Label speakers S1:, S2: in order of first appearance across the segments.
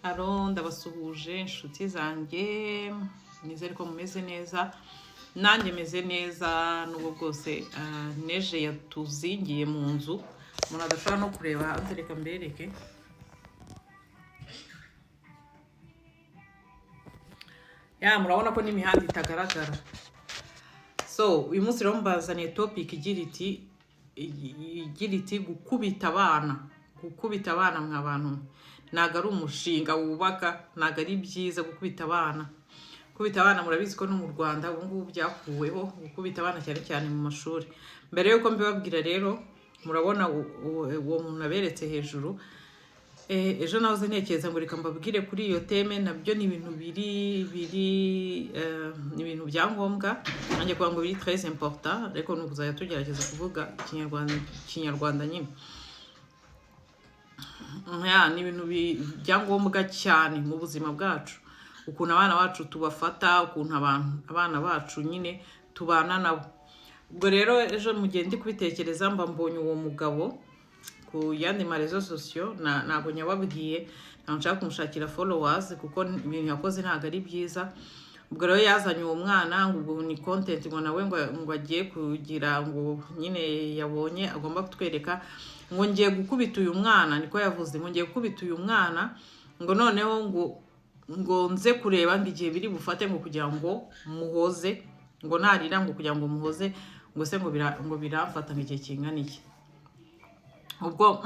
S1: Aro ndabasuhuje inshuti zanjye nizere ko mumeze neza nanjye meze neza n'ubwo bwose neje yatuzingiye mu nzu umuntu adashobora no kureba hanze. Reka mbereke murabona ko n'imihanda itagaragara. So uyu munsi rero mbazaniye topic igira iti gukubita abana mw'abantu ntago ari umushinga wubaka, ntago ari byiza gukubita abana. Murabizi ko no mu Rwanda ubu ngubu byakuweho gukubita abana cyane cyane mu mashuri. Mbere yuko mbibabwira rero murabona uwo muntu aberetse hejuru, ejo nahoze ntekereza ngo reka mbabwire kuri iyo teme. Nabyo ni ibintu ni ibintu bya ngombwa nanjye kuvuga ngo biri très important, ariko ni ukuzajya tugerageza kuvuga ikinyarwanda nyine. Ni ibintu bya ngombwa cyane mu buzima bwacu, ukuntu abana bacu tubafata, ukuntu abana bacu nyine tubana nabo. Ubwo rero ejo mugende kubitekereza mbonye uwo mugabo ku yandi marezo sosiyo, ntabwo nyababwiye, ntabwo nshaka kumushakira followers kuko ibintu yakoze ntabwo ari byiza. Ubwo rero yazanye uwo mwana ngo ubu ni content ngo nawe ngo agiye kugira ngo nyine yabonye agomba kutwereka ngo ngiye gukubita uyu mwana, niko yavuze ngo ngiye gukubita uyu mwana, ngo noneho ngo nze kureba ngo igihe biri bufate ngo kugira ngo muhoze, ngo narira ngo kugira ngo muhoze, ngo se ngo biramfata ngo igihe kingana iki. Ubwo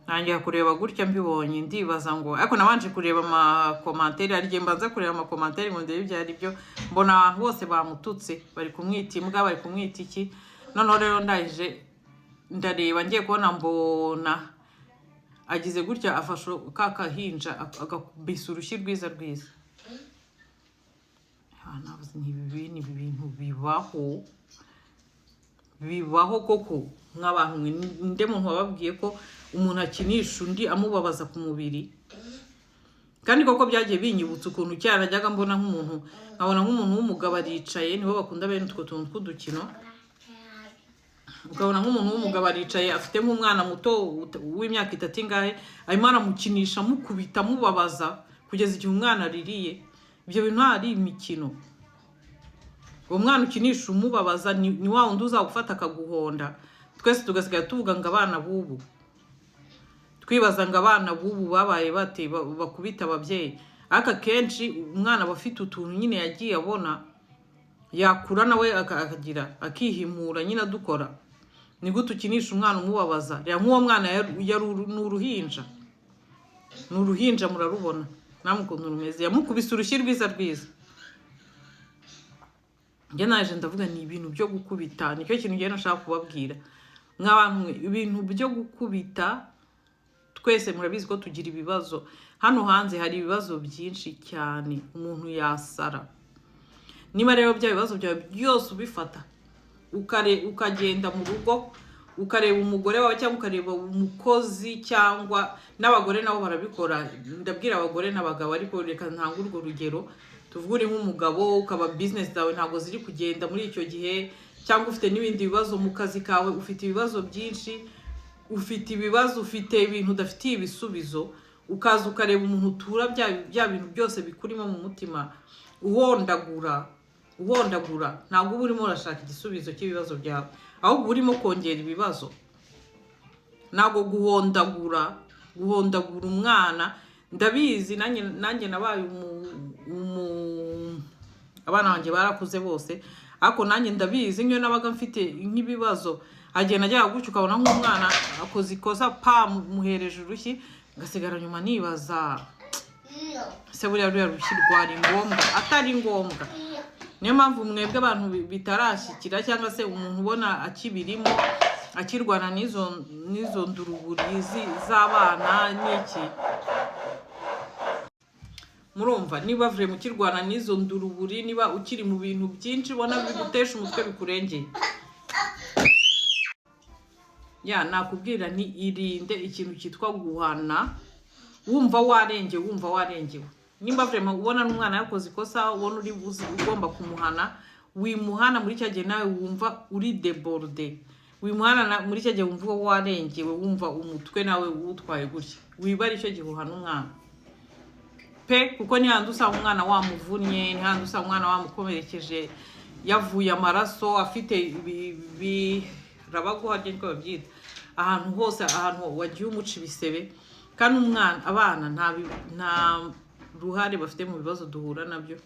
S1: nangiye kureba gutya mbibonye ndibaza ngo, ariko nabanje kureba amakomantere, arigiye mbanza kureba amakomantere ngo ndebe ibyo ari byo. Mbona abantu bose bamututse, bari kumwita imbwa, bari kumwita iki. Noneho rero ndahije ndareba, ngiye kubona mbona agize gutya, afashe kakahinja agakubisa urushyi rwiza. Navuze ni ibintu bibaho koko nk'abantu. Nde muntu wababwiye ko umuntu akinisha undi amubabaza ku mubiri? Kandi koko byagiye binyibutsa ukuntu cyane najyaga mbona nkabona nk'umuntu w'umugabo aricaye, nibo bakunda bene utwo tuntu tw'udukino. Ukabona nk'umuntu w'umugabo aricaye afite nk'umwana muto w'imyaka 3 ingahe, arimo aramukinisha amukubita amubabaza kugeza igihe umwana aririye. Ibyo bintu ari imikino. Uwo mwana ukinisha umubabaza ni wa wundi uzagufata akaguhonda. Twese tugasigaye tuvuga ngo abana bubu, twibaza ngo abana bubu babaye bate bakubita ababyeyi. Aka kenshi umwana bafite utuntu nyine yagiye abona, yakura nawe akihimura nyine dukora. Ni gute ukinisha umwana umubabaza? Rero nk'uwo mwana n'uruhinja, murarubona namwe ukuntu rumeze, yamukubise urushyi rwiza. Njye naje ndavuga ni ibintu byo gukubita, nicyo kintu njye nashaka kubabwira nk'abantu. Ibintu byo gukubita, twese murabizi ko tugira ibibazo hano hanze, hari ibibazo byinshi cyane, umuntu yasara. Niba rero bya bibazo byawe byose ubifata ukagenda mu rugo ukareba umugore wawe cyangwa ukareba umukozi, cyangwa n'abagore nabo barabikora. Ndabwira abagore n'abagabo, ariko reka ntanga urwo rugero. Tuvuge nk'umugabo ukaba business zawe ntabwo ziri kugenda muri icyo gihe, cyangwa ufite n'ibindi bibazo mu kazi kawe, ufite ibibazo byinshi, ufite ibintu udafitiye ibisubizo, ukaza ukareba umuntu utura bya bintu byose bikurimo mu mutima, uhondagura. Ntabwo uba urimo urashaka igisubizo cy'ibibazo byawe, ahubwo urimo kongera ibibazo. Ntabwo guhondagura umwana. Ndabizi nanjye nabaye abana banjye barakuze bose, ariko nanjye ndabizi nk'iyo nabaga mfite nk'ibibazo, agenda ajya gutyo ukabona nk'umwana akoze ikosa muhereje urushyi, ngasigara nyuma nibaza se buriya rushyi rwari ngombwa atari ngombwa. Niyo mpamvu mwebwe abantu bitarashyikira, cyangwa se umuntu ubona akibirimo akirwana n'izo nduruburi z'abana n'iki, murumva niba vure mukirwana n'izo nduruburi, niba ukiri mu bintu byinshi ubona bigutesha umutwe bikurengeye, nakubwira ni irinde ikintu cyitwa guhana wumva warengewe. Nimba vure ubona n'umwana yakoze ikosa, ubona uri ugomba kumuhana, wimuhana muri cya gihe nawe wumva uri deborde. Wimuhana muri cya gihe wumva warengewe, wumva umutwe nawe utwaye gutya. Wiba ari cyo gihe uhana umwana. pe kuko ntihandi usanga umwana wamuvunnye, ntihandi usanga umwana wamukomerekeje yavuye amaraso afite birabaguha niko babyita ahantu hose, ahantu wagiye umuca ibisebe. Kandi abana nta ruhare bafite mu bibazo duhura nabyo.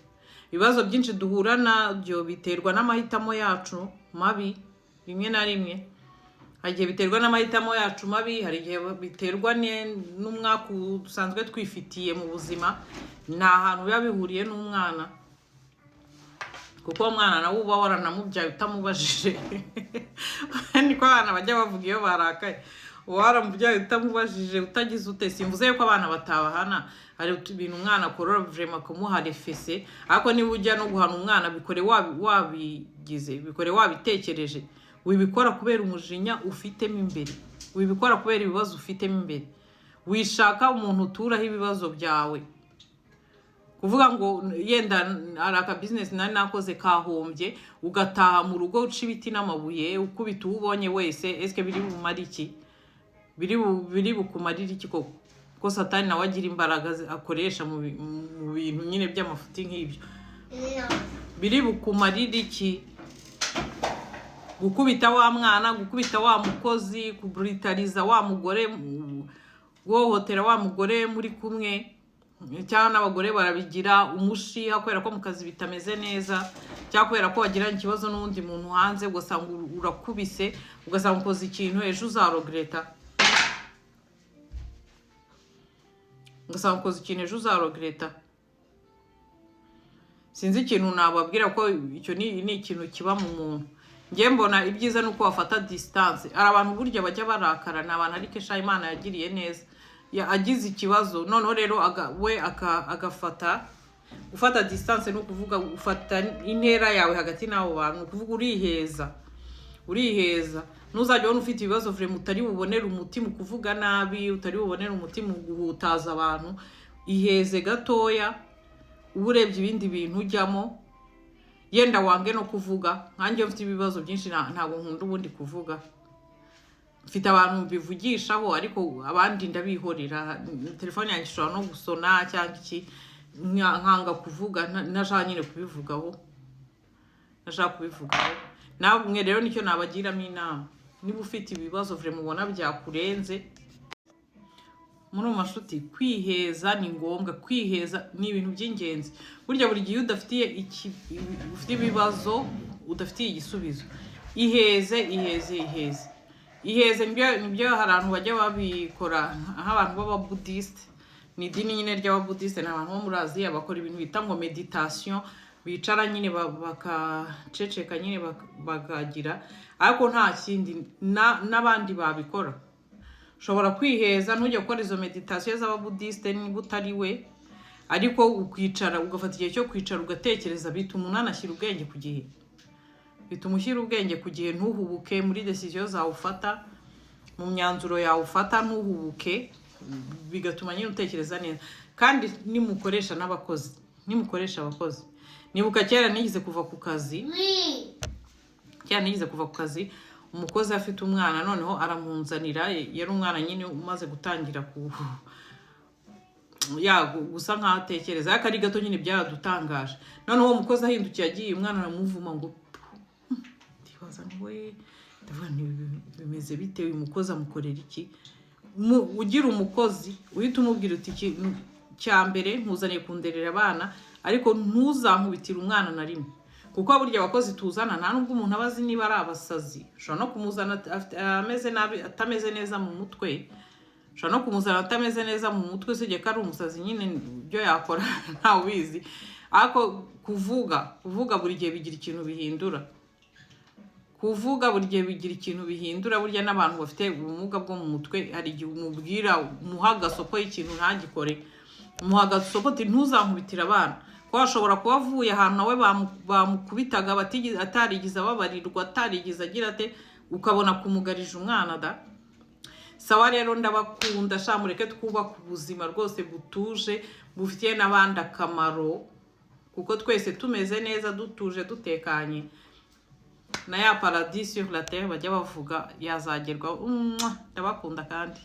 S1: Ibibazo byinshi duhura nabyo biterwa n'amahitamo yacu mabi rimwe na rimwe. Hari igihe biterwa n'amahitamo yacu mabi, hari igihe biterwa n'umwaka dusanzwe twifitiye mu buzima. Nta hantu biba bihuriye n'umwana, kuko umwana nawe uba waranamubyaye utamubajije. Niko abana bajya bavuga iyo barakaye, waramubyaye utamubajije utagize ute. Simvuze yuko abana batabahana, hari ibintu umwana akorora vraiment kumuha refese, ariko niba ujya no guhana umwana bikore wabigize, bikore wabitekereje. Wibikora kubera umujinya ufitemo imbere, wibikora kubera ibibazo ufitemo imbere. Wishaka umuntu uturaho ibibazo byawe, kuvuga ngo yenda araka business nari nakoze kahombye, ugataha mu rugo uca ibiti n'amabuye ukubita ubonye wese. Eske biri bumara iki? Biri bukumarira iki koko? Ko Satani nawe agira imbaraga akoresha mu bintu nyine by'amafuti nk'ibyo. Biri bukumarira iki? Gukubita wa mwana, gukubita wa mukozi, kubrutaliza wa mugore, guhohotera wa mugore muri kumwe. Cyangwa n'abagore barabigira umushiha kubera ko mu kazi bitameze neza, cyangwa kubera ko wagiranye ikibazo n'undi muntu hanze, ugasanga urakubise, ugasanga ukoze ikintu ejo uzaregreta. Sinzi ikintu nababwira ko icyo ni ikintu kiba mu muntu. Ngiye mbona ibyiza nuko wafata distance. Ari abantu burya bajya barakara, n'abantu ariko sha Imana yagiriye neza, agize ikibazo noneho rero we agafata ufata distance, no kuvuga ufata intera yawe hagati n'abo bantu, kuvuga uriheza. Nuzajya ubona ufite ibibazo vraiment utari bubonera umutima kuvuga nabi, utari bubonera umutima guhutaza abantu. Iheze gatoya, uburebye ibindi bintu ujyamo, yenda wange no kuvuga. Nkanjye mfite ibibazo byinshi, ntabwo nkunda ubundi kuvuga. Mfite abantu bivugishaho, ariko abandi ndabihorera. Telefone yanjye ishobora no gusona cyangwa iki, nkanga kuvuga, nashaka nyine kubivugaho. Namwe rero nicyo nabagiramo inama. Niba ufite ibibazo vraiment ubona byakurenze, muri mashuti, kwiheza ni ngombwa. Kwiheza ni ibintu by'ingenzi. Burya buri gihe udafitiye ufite ibibazo, udafitiye igisubizo, iheze. Nibyo hari abantu bajya babikora nk'abantu b'ababuddhiste. Ni idini nyine ry'ababuddhiste, ni abantu bo muri Aziya bakora ibintu bita ngo meditation. Bicara nyine bakaceceka nyine bakagira, ariko nta kindi n'abandi babikora. Ushobora kwiheza, ntujya gukora izo meditation z'ababuddhiste niba utari we, ariko ukwicara ugafata igihe cyo kwicara ugatekereza. Bituma umuntu anashyira ubwenge ku gihe, ntuhubuke muri decision zawe ufata, mu myanzuro yawe ufata, ntuhubuke. Bigatuma nyine utekereza neza. Kandi nimukoresha abakozi, nibuka kera nigize kuva ku kazi, umukozi afite umwana, noneho aramunzanira. Yari umwana nyine umaze gutangira gusa nkaho atekereza, ariko ari gato nyine byaradutangaje. Noneho uwo mukozi ahindukiye agiye, umwana aramuvuma ngo ndibaza we, bimeze bite, uyu mukozi amukorera iki? Ugira umukozi uhita umubwira uti ikintu cya mbere, ntuzaniye kunderera abana, ariko ntuzankubitire umwana na rimwe. Kuko burya abakozi tuzana nta nubwo umuntu abazi niba ari abasazi. Ushobora no kumuzana ameze nabi, atameze neza mu mutwe. Usibye ko ari umusazi nyine, ibyo yakora ntawe ubizi. Ariko kuvuga buri gihe bigira ikintu bihindura. Burya n'abantu bafite ubumuga bwo mu mutwe, hari igihe umubwira, umuha agasopo y'ikintu ntagikore. Umuha agasopo ati ntuzankubitire abana. Ko ashobora kuba avuye ahantu nawe bamukubitaga atarigize ababarirwa, atarigize agira ate, ukabona kumugarije umwana da. Sawa rero ndabakunda, mureke twubaka ubuzima rwose butuje, bufitiye n'abandi akamaro, kuko twese tumeze neza, dutuje, dutekanye, na ya paradis sur la terre bajya bavuga yazagerwa. Ndabakunda kandi